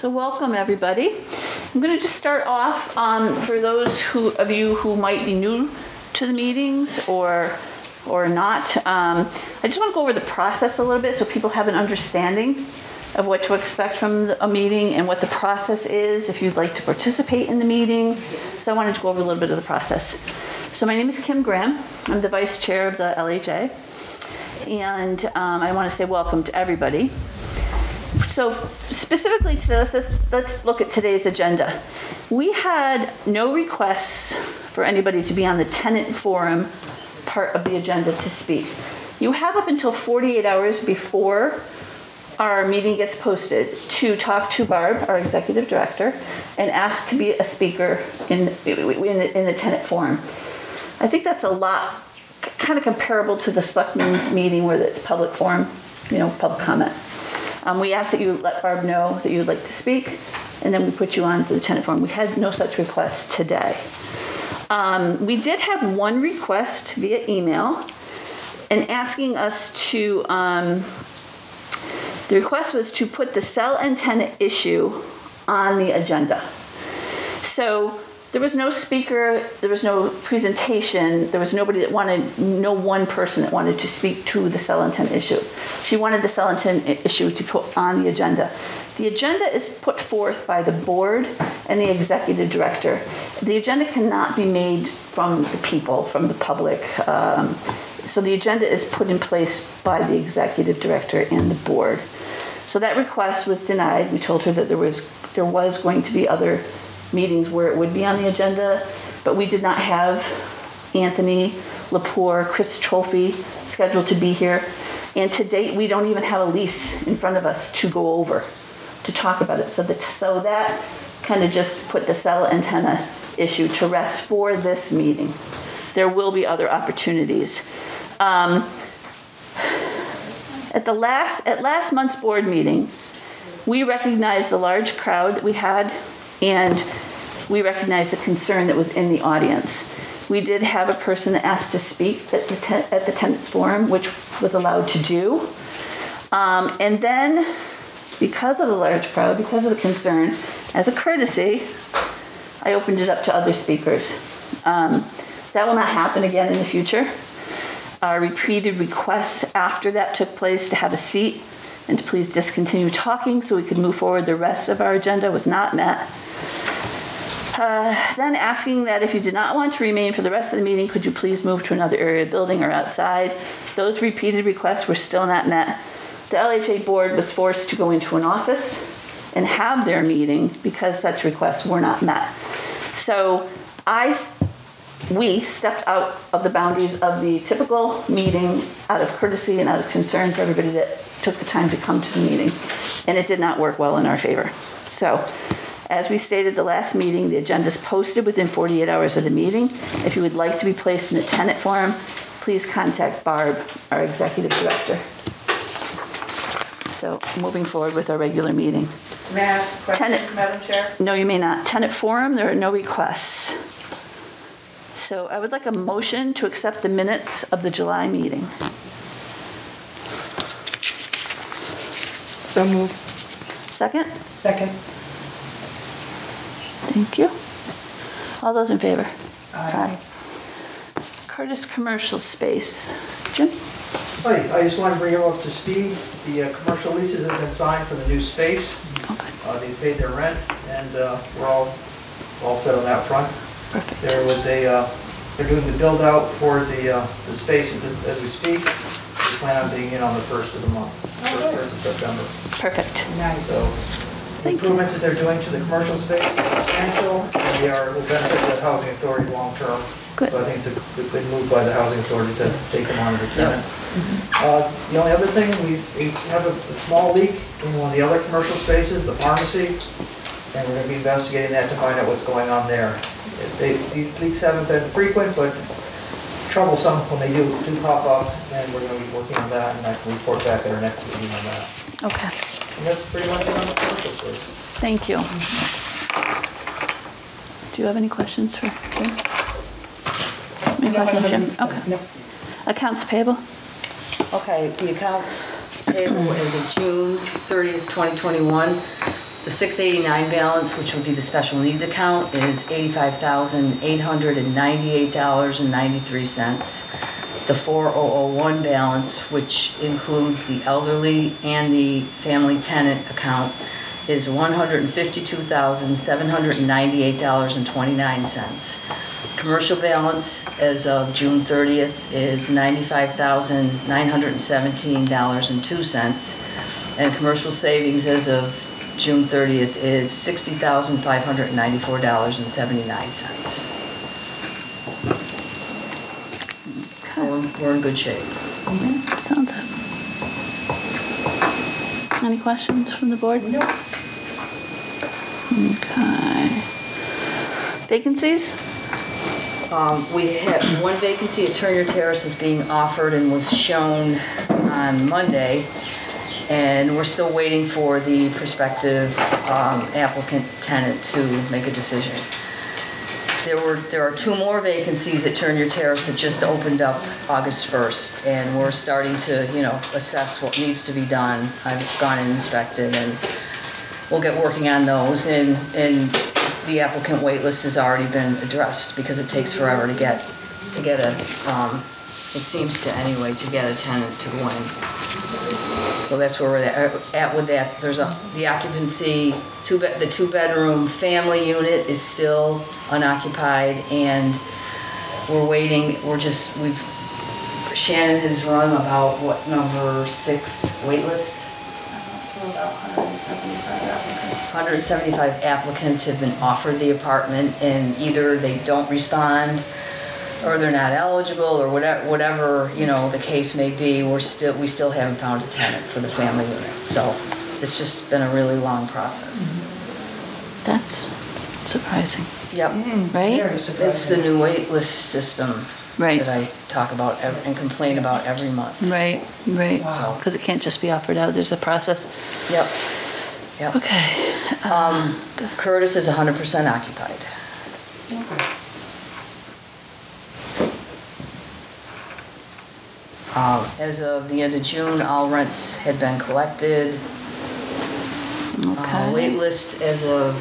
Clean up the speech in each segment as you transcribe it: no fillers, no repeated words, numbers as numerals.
So welcome everybody. I'm going to just start off for those of you who might be new to the meetings or not. I just want to go over the process a little bit so people have an understanding of what to expect from a meeting and what the process is if you'd like to participate in the meeting. So I wanted to go over a little bit of the process. So my name is Kim Graham. I'm the vice chair of the LHA. And I want to say welcome to everybody. So specifically to this, let's look at today's agenda. We had no requests for anybody to be on the tenant forum part of the agenda to speak. You have up until 48 hours before our meeting gets posted to talk to Barb, our executive director, and ask to be a speaker in the tenant forum. I think that's a lot, kind of comparable to the selectmen's meeting where it's public forum, public comment. We ask that you let Barb know that you'd like to speak, and then we put you on to the tenant forum. We had no such requests today. We did have one request via email, and asking us to, the request was to put the cell antenna issue on the agenda. So there was no speaker, there was no presentation, there was no one person that wanted to speak to the cell antenna issue. She wanted the cell antenna issue to put on the agenda. The agenda is put forth by the board and the executive director. The agenda cannot be made from the people, from the public. So the agenda is put in place by the executive director and the board. So that request was denied. We told her that there was going to be other meetings where it would be on the agenda, but we did not have Anthony Lepore, Chris Trophy scheduled to be here. And to date, we don't even have a lease in front of us to go over, to talk about it. So that kind of just put the cell antenna issue to rest for this meeting. There will be other opportunities. At last month's board meeting, we recognized the large crowd that we had, and we recognized the concern that was in the audience. We did have a person that asked to speak at the tenants forum, which was allowed to do. And then, because of the large crowd, because of the concern, as a courtesy, I opened it up to other speakers. That will not happen again in the future. Our repeated requests after that took place to have a seat and to please discontinue talking so we could move forward the rest of our agenda was not met. Then asking that if you did not want to remain for the rest of the meeting, could you please move to another area of building or outside? Those repeated requests were still not met. The LHA board was forced to go into an office and have their meeting because such requests were not met. So we stepped out of the boundaries of the typical meeting out of courtesy and out of concern for everybody that took the time to come to the meeting, and it did not work well in our favor. So, as we stated the last meeting, the agenda is posted within 48 hours of the meeting. If you would like to be placed in the tenant forum, please contact Barb, our executive director. So, moving forward with our regular meeting. May I ask a question, Madam Chair? No, you may not. Tenant forum, there are no requests. So I would like a motion to accept the minutes of the July meeting. So moved. Second? Second. Thank you. All those in favor? Aye. Curtis Commercial Space. Jim? Hi, I just want to bring you up to speed. The commercial leases have been signed for the new space. Okay. They paid their rent, and we're all set on that front. Perfect. There was they're doing the build out for the space as we speak. We plan on being in on the 1st of the month, 1st of September. Perfect. Nice. So the improvements that they're doing to the commercial space are substantial, and they will benefit the housing authority long term. Good. So I think it's a good move by the housing authority to take them on as a tenant. The only other thing, we have a small leak in one of the other commercial spaces, the pharmacy, and we're going to be investigating that to find out what's going on there. These leaks haven't been frequent, but troublesome when they do pop up, and we're going to be working on that, and I can report back at our next meeting on that. Okay. And that's pretty much it on the commercial space. Thank you. Do you have any questions for Jim? Any questions, Jim? Okay. No. Accounts payable? Okay, the accounts payable is of June 30th, 2021. The 689 balance, which would be the special needs account, is $85,898.93. The 4001 balance, which includes the elderly and the family tenant account, is $152,798.29. Commercial balance as of June 30th is $95,917.02. And commercial savings as of June 30th is $60,594.79. So we're in good shape. Sounds good. Any questions from the board? No. Okay. Vacancies? We have one vacancy at Turner Terrace is being offered and was shown on Monday. And we're still waiting for the prospective applicant tenant to make a decision. There are two more vacancies at Turner Terrace that just opened up August 1st, and we're starting to, assess what needs to be done. I've gone and inspected, and we'll get working on those. And the applicant wait list has already been addressed because it takes forever to get a, it seems to anyway, to get a tenant to go in. So that's where we're at with that. There's the occupancy, the two-bedroom family unit is still unoccupied, and we're waiting. Shannon has run about number 6 wait list? So about 175 applicants. 175 applicants have been offered the apartment, and either they don't respond or they're not eligible, or whatever the case may be. We still haven't found a tenant for the family unit. So it's just been a really long process. That's surprising. Yep. Right? Very surprising. It's the new wait list system Right. that I talk about and complain about every month. Right. Wow. Because it can't just be offered out. There's a process. Yep. Okay. Curtis is 100% occupied. Okay. As of the end of June, all rents had been collected. Okay. Wait list as of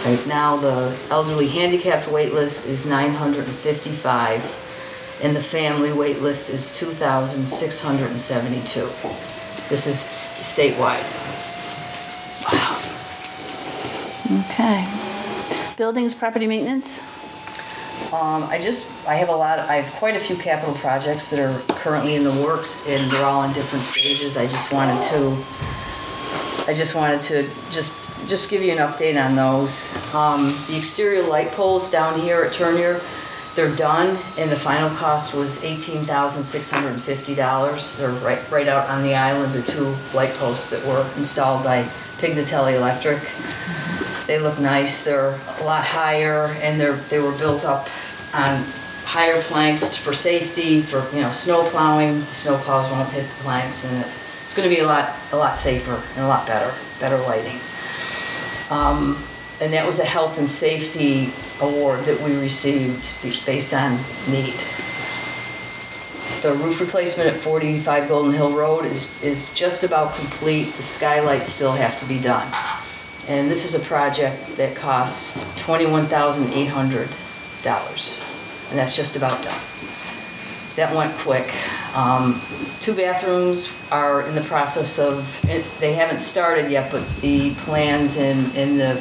right now, the elderly handicapped wait list is 955, and the family wait list is 2,672. This is statewide. Okay. Buildings, property maintenance? I have quite a few capital projects that are currently in the works, and they're all in different stages. I just wanted to just give you an update on those. The exterior light poles down here at Turnier, they're done, and the final cost was $18,650. They're right out on the island, the 2 light posts that were installed by Pignatelli Electric. They look nice. They're a lot higher, and they were built up on higher planks for safety, for snow plowing. The snow plows won't hit the planks, and it's going to be a lot safer and a lot better lighting. And that was a health and safety award that we received based on need. The roof replacement at 45 Golden Hill Road is just about complete. The skylights still have to be done. And this is a project that costs $21,800, and that's just about done. That went quick. 2 bathrooms are in the process of, they haven't started yet, but the plans and the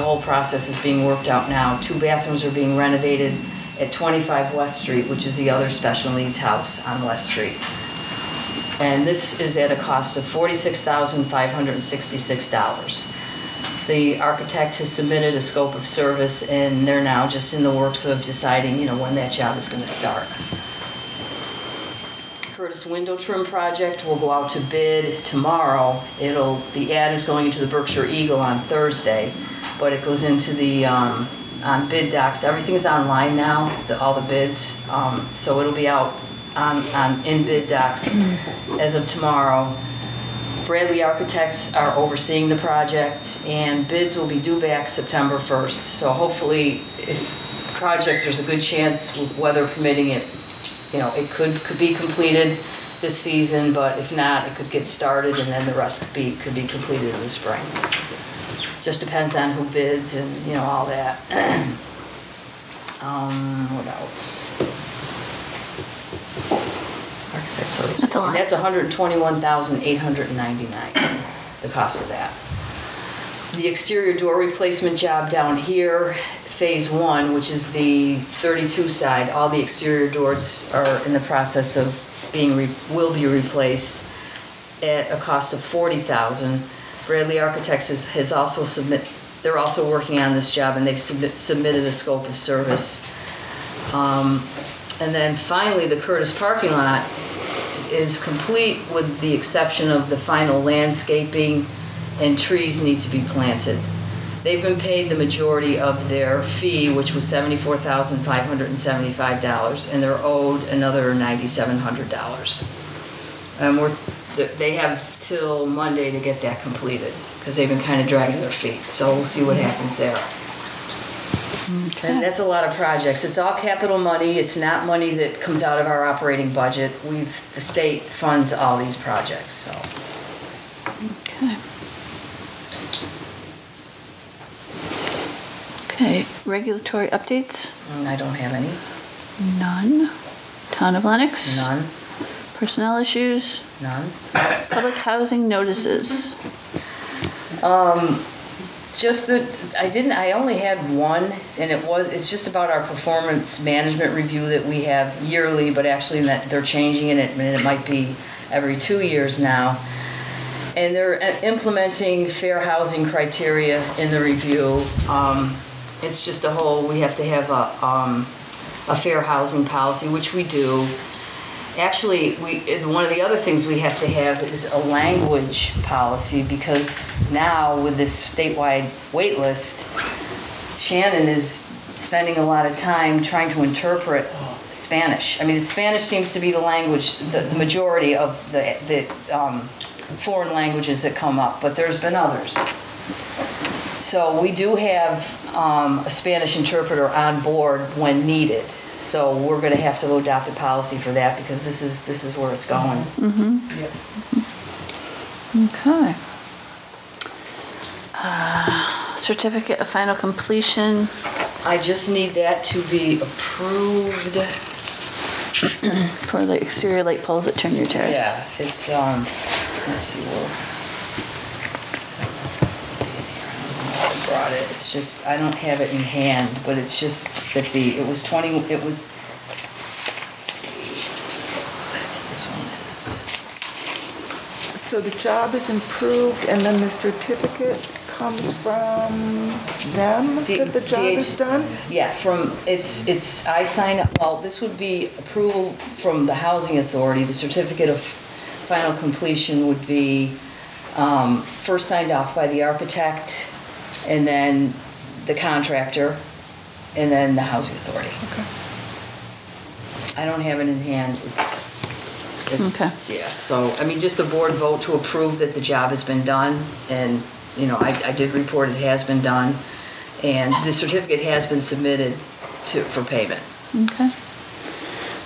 whole process is being worked out now. 2 bathrooms are being renovated at 25 West Street, which is the other special needs house on West Street. And this is at a cost of $46,566. The architect has submitted a scope of service, and they're now just in the works of deciding, when that job is going to start. Curtis window trim project will go out to bid tomorrow. The ad is going into the Berkshire Eagle on Thursday, but it goes into the on bid docs. Everything is online now, all the bids, so it'll be out in bid docs as of tomorrow. Bradley Architects are overseeing the project, and bids will be due back September 1st. So hopefully, if the project, there's a good chance, weather permitting it, it could be completed this season, but if not, it could get started and then the rest could be completed in the spring. Just depends on who bids and, you know, all that. What else? Architect service. That's a lot. That's $121,899, the cost of that. The exterior door replacement job down here, phase 1, which is the 32 side, all the exterior doors are in the process of will be replaced at a cost of $40,000. Bradley Architects has also they're also working on this job, and they've submitted a scope of service. And then finally, the Curtis parking lot is complete with the exception of the final landscaping, and trees need to be planted. They've been paid the majority of their fee, which was $74,575, and they're owed another $9,700. And they have till Monday to get that completed, because they've been kind of dragging their feet. So we'll see what happens there. Okay. And that's a lot of projects. It's all capital money. It's not money that comes out of our operating budget. The state funds all these projects, so. Okay. Okay, regulatory updates? I don't have any. None. Town of Lenox? None. Personnel issues? None. Public housing notices? Just that I only had one, and it's just about our performance management review that we have yearly, but actually that they're changing it, and it might be every 2 years now. And they're implementing fair housing criteria in the review. It's just we have to have a fair housing policy, which we do. Actually, one of the other things we have to have is a language policy, because now with this statewide wait list, Shannon is spending a lot of time trying to interpret Spanish. I mean, Spanish seems to be the language, the majority of the foreign languages that come up, but there's been others. So we do have a Spanish interpreter on board when needed. So we're going to have to adopt a policy for that, because this is where it's going. Mm-hmm. Yep. Okay. Certificate of final completion. I just need that to be approved. For the exterior light poles at Turn Your Terrace. Yeah, it's let's see where I brought it. It's just I don't have it in hand, but it's just that it was that's this one. So the job is improved, and then the certificate comes from them that the job is done? Yeah, I sign up, well, this would be approval from the Housing Authority. The certificate of final completion would be first signed off by the architect, and then the contractor, and then the Housing Authority. Okay. I don't have it in hand. It's Okay. Yeah, so, I mean, just a board vote to approve that the job has been done, and, you know, I did report it has been done, and the certificate has been submitted for payment. Okay.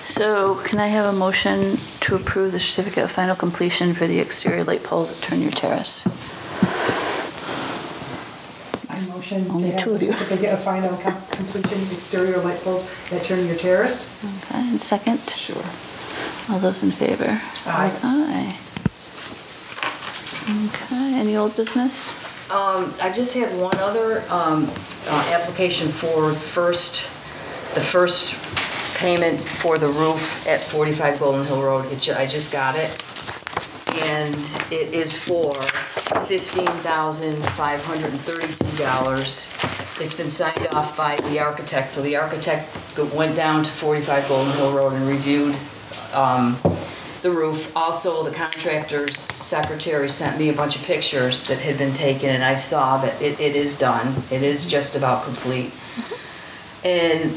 So can I have a motion to approve the certificate of final completion for the exterior light poles at Turn Your Terrace? I motion to Only have two the of you. certificate of final completion exterior light poles at Turn Your Terrace. Okay, and second? Sure. All those in favor? Aye. Aye. Okay, any old business? I just had one other application for the first payment for the roof at 45 Golden Hill Road. I just got it, and it is for $15,532. It's been signed off by the architect, so the architect went down to 45 Golden Hill Road and reviewed the roof. Also, the contractor's secretary sent me a bunch of pictures that had been taken, and I saw that it is done. It is just about complete. And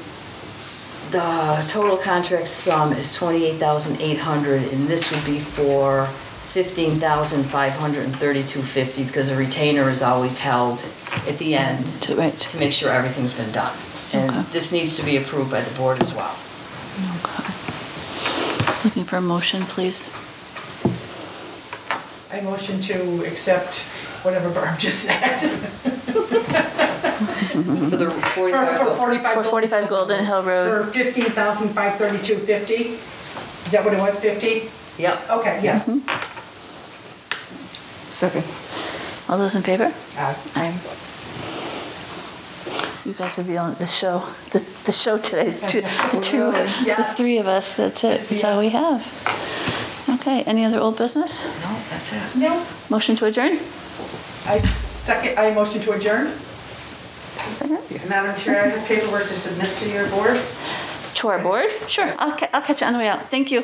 the total contract sum is $28,800, and this would be for $15,532.50, because a retainer is always held at the end Right. to make sure everything's been done. And Okay. this needs to be approved by the board as well. Okay. Looking for a motion, please. I motion to accept whatever Barb just said. For the 45. For 45. For 45 Golden Hill Road. For $15,532.50. Is that what it was, 50? Yep. Okay, yes. Second. All those in favor? Aye. You guys are the show, the show today. Yeah. The three of us. That's it. That's all we have. Okay. Any other old business? No, that's it. No, Motion to adjourn. I motion to adjourn. Second. Madam Chair, I have paperwork to submit to your board. To our board. Sure. I'll catch you on the way out. Thank you.